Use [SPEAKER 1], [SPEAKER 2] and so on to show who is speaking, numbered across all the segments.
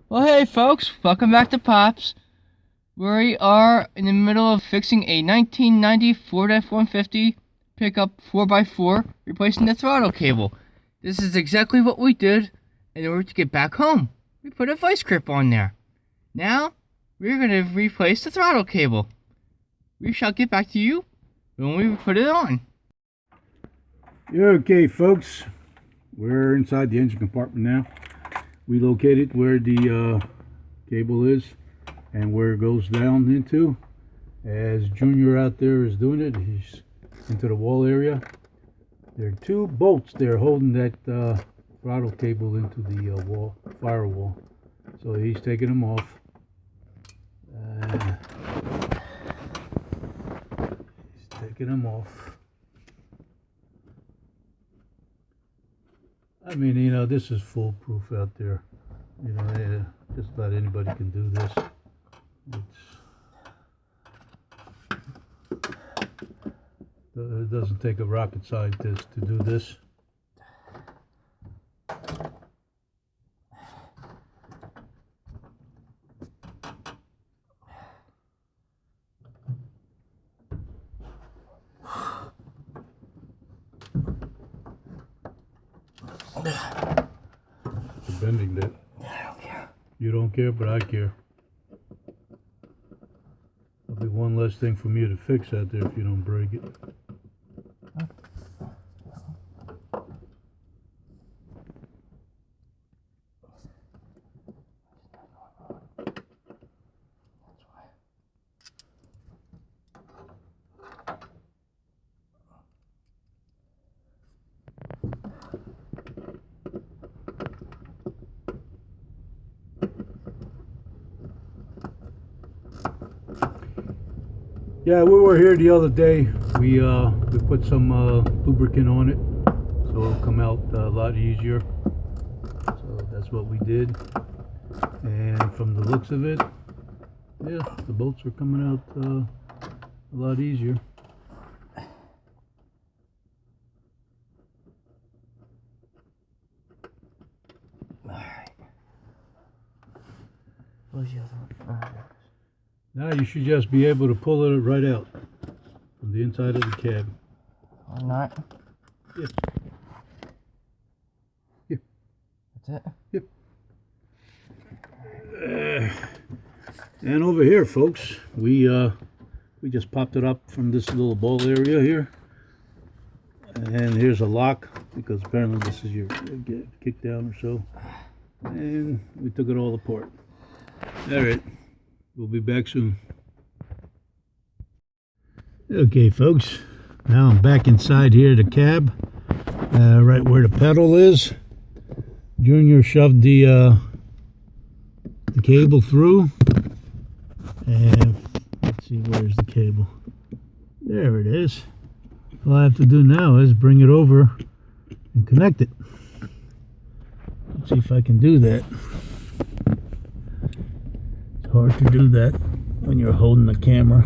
[SPEAKER 1] Well, hey folks, welcome back to Pops. We are in the middle of fixing a 1990 Ford F-150 pickup 4x4, replacing the throttle cable. This is exactly what we did in order to get back home. We put a vice grip on there. Now, we're going to replace the throttle cable. We shall get back to you when we put it on.
[SPEAKER 2] Okay, folks, we're inside the engine compartment now. We located where the cable is and where it goes down into. As Junior out there is doing it, he's into the wall area. There are two bolts there holding that throttle cable into the firewall. So he's taking them off. He's taking them off. I mean, you know, this is foolproof out there. You know, just about anybody can do this. It doesn't take a rocket scientist to do this. The bending bit.
[SPEAKER 1] I don't care.
[SPEAKER 2] You don't care, but I care. There'll be one less thing for me to fix out there if you don't break it. Yeah, we were here the other day. We put some lubricant on it, so it'll come out a lot easier. So that's what we did. And from the looks of it, yeah, the bolts are coming out a lot easier.
[SPEAKER 1] Alright. Where's the other one?
[SPEAKER 2] Now you should just be able to pull it right out from the inside of the cab.
[SPEAKER 1] Or not?
[SPEAKER 2] Yep. Yep.
[SPEAKER 1] That's it?
[SPEAKER 2] Yep. And over here, folks, we just popped it up from this little ball area here. And here's a lock, because apparently this is your kick down or so. And we took it all apart. Alright. We'll be back soon. Okay, folks. Now I'm back inside here, the cab, right where the pedal is. Junior shoved the cable through, and let's see, where's the cable? There it is. All I have to do now is bring it over and connect it. Let's see if I can do that. Hard to do that when you're holding the camera.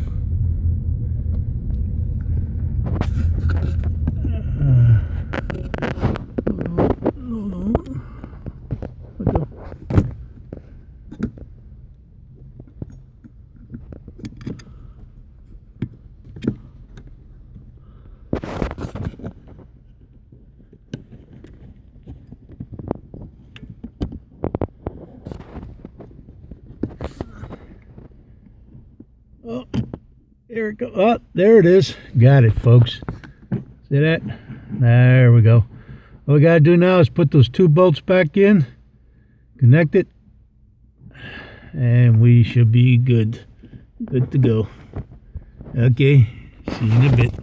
[SPEAKER 2] Oh, there it goes. Oh, there it is. Got it, folks. See that? There we go. All we gotta do now is put those two bolts back in, connect it, and we should be good. Good to go. Okay, see you in a bit.